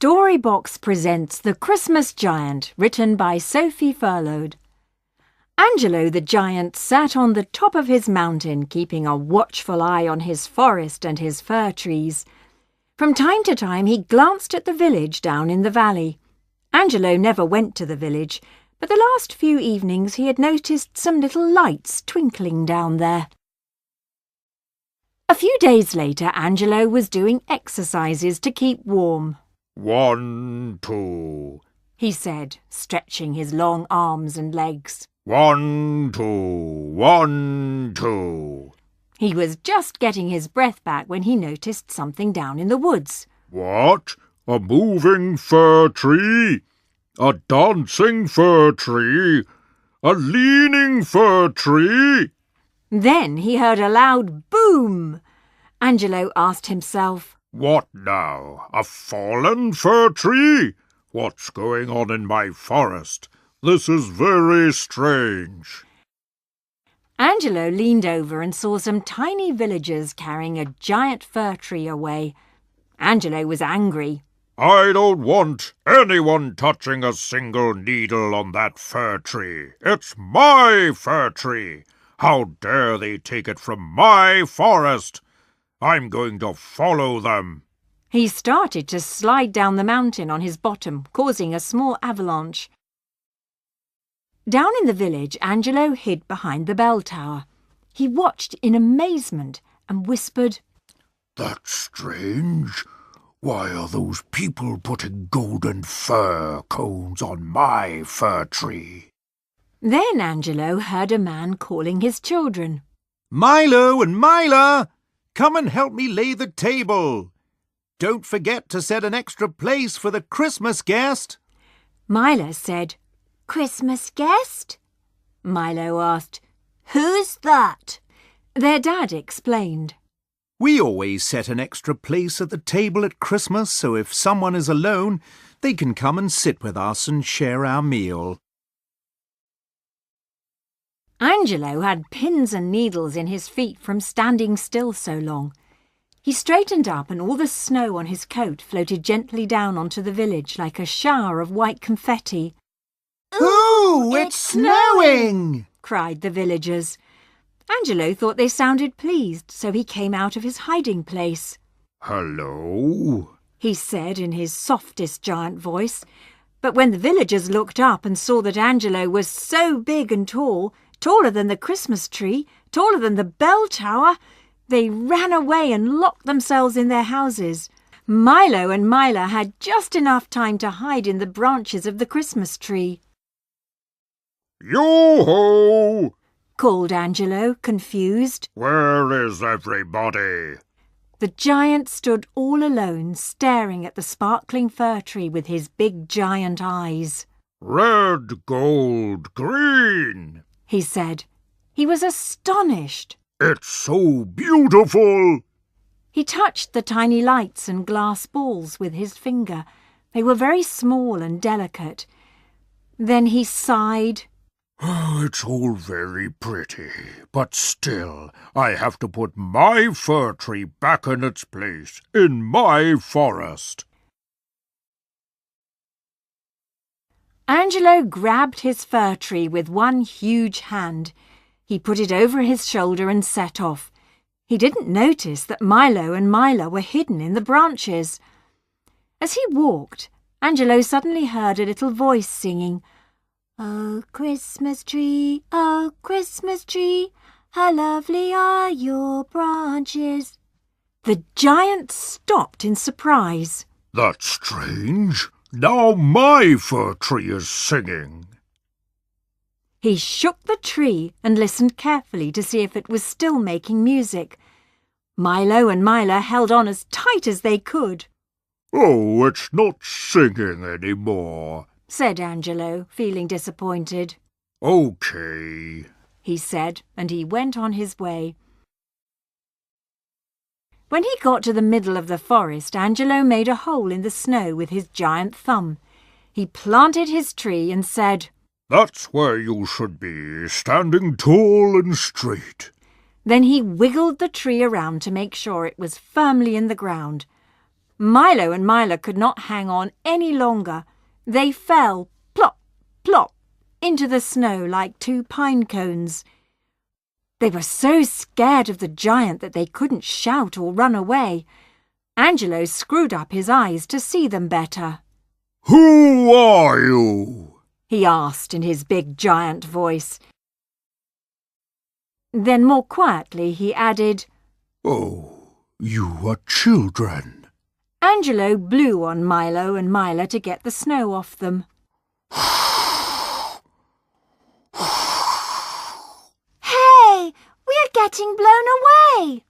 Storybox presents The Christmas Giant, written by Sophie Furload. Angelo the giant sat on the top of his mountain, keeping a watchful eye on his forest and his fir trees. From time to time he glanced at the village down in the valley. Angelo never went to the village, but the last few evenings he had noticed some little lights twinkling down there. A few days later, Angelo was doing exercises to keep warm. 1, 2, he said, stretching his long arms and legs. 1, 2, 1, 2. He was just getting his breath back when he noticed something down in the woods. What? A moving fir tree? A dancing fir tree? A leaning fir tree? Then he heard a loud boom. Angelo asked himself, What now? A fallen fir tree? What's going on in my forest? This is very strange. Angelo leaned over and saw some tiny villagers carrying a giant fir tree away. Angelo was angry. I don't want anyone touching a single needle on that fir tree. It's my fir tree. How dare they take it from my forest? I'm going to follow them. He started to slide down the mountain on his bottom, causing a small avalanche. Down in the village, Angelo hid behind the bell tower. He watched in amazement and whispered, That's strange. Why are those people putting golden fir cones on my fir tree? Then Angelo heard a man calling his children. Milo and Mila, come and help me lay the table. Don't forget to set an extra place for the Christmas guest. Mila said, Christmas guest? Milo asked, Who's that? Their dad explained. We always set an extra place at the table at Christmas, so if someone is alone, they can come and sit with us and share our meal. Angelo had pins and needles in his feet from standing still so long. He straightened up and all the snow on his coat floated gently down onto the village like a shower of white confetti. Ooh, it's snowing! Cried the villagers. Angelo thought they sounded pleased, so he came out of his hiding place. Hello? He said in his softest giant voice. But when the villagers looked up and saw that Angelo was so big and tall, taller than the Christmas tree, taller than the bell tower, they ran away and locked themselves in their houses. Milo and Mila had just enough time to hide in the branches of the Christmas tree. Yo-ho! Called Angelo, confused. Where is everybody? The giant stood all alone, staring at the sparkling fir tree with his big giant eyes. Red, gold, green, he said. He was astonished. It's so beautiful. He touched the tiny lights and glass balls with his finger. They were very small and delicate. Then he sighed. Oh, it's all very pretty, but still, I have to put my fir tree back in its place, in my forest. Angelo grabbed his fir tree with one huge hand. He put it over his shoulder and set off. He didn't notice that Milo and Mila were hidden in the branches. As he walked, Angelo suddenly heard a little voice singing, Oh, Christmas tree, how lovely are your branches. The giant stopped in surprise. That's strange. Now my fir tree is singing. He shook the tree and listened carefully to see if it was still making music. Milo and Mila held on as tight as they could. Oh, it's not singing anymore, said Angelo, feeling disappointed. Okay, he said, and he went on his way. When he got to the middle of the forest, Angelo made a hole in the snow with his giant thumb. He planted his tree and said, That's where you should be, standing tall and straight. Then he wiggled the tree around to make sure it was firmly in the ground. Milo and Mila could not hang on any longer. They fell, plop, plop, into the snow like two pine cones. They were so scared of the giant that they couldn't shout or run away. Angelo screwed up his eyes to see them better. Who are you? He asked in his big giant voice. Then more quietly he added, Oh, you are children. Angelo blew on Milo and Mila to get the snow off them. Hey, we're getting blown away,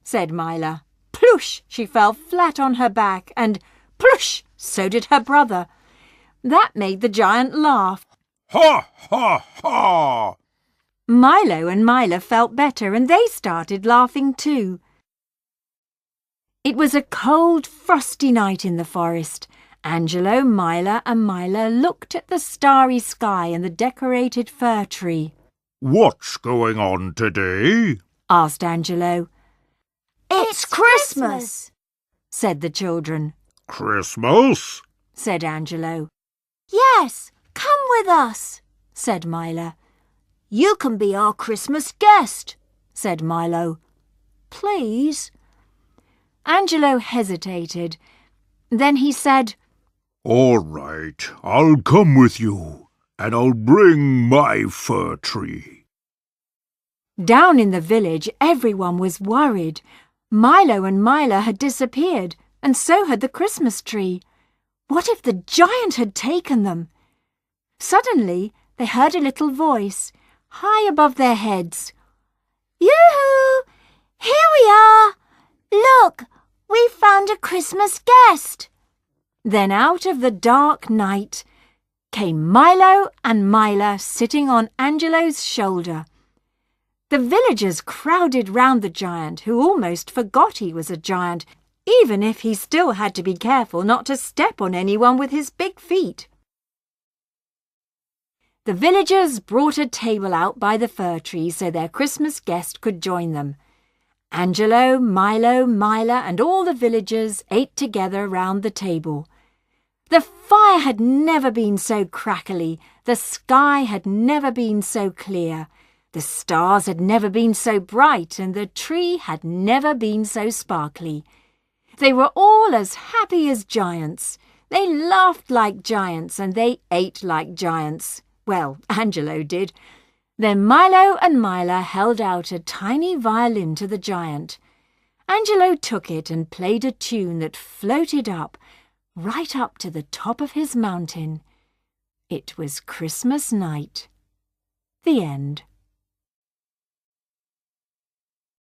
said Mila. Ploosh, she fell flat on her back, and ploosh, so did her brother. That made the giant laugh. Ha, ha, ha! Milo and Mila felt better, and they started laughing too. It was a cold, frosty night in the forest. Angelo, Mila and Mila looked at the starry sky and the decorated fir tree. What's going on today? Asked Angelo. It's Christmas, said the children. Christmas? Said Angelo. Yes, come with us, Said Mila. You can be our Christmas guest, Said Milo. Please? Angelo hesitated. Then he said, All right, I'll come with you, and I'll bring my fir tree. Down in the village, everyone was worried. Milo and Mila had disappeared, and so had the Christmas tree. What if the giant had taken them? Suddenly, they heard a little voice, high above their heads. Yoo-hoo! Here we are! Look, we found a Christmas guest. Then out of the dark night came Milo and Mila sitting on Angelo's shoulder. The villagers crowded round the giant, who almost forgot he was a giant, even if he still had to be careful not to step on anyone with his big feet. The villagers brought a table out by the fir tree so their Christmas guest could join them. Angelo, Milo, Mila and all the villagers ate together round the table. The fire had never been so crackly, the sky had never been so clear, the stars had never been so bright, and the tree had never been so sparkly. They were all as happy as giants. They laughed like giants and they ate like giants. Well, Angelo did. Then Milo and Mila held out a tiny violin to the giant. Angelo took it and played a tune that floated up, right up to the top of his mountain. It was Christmas night. The end.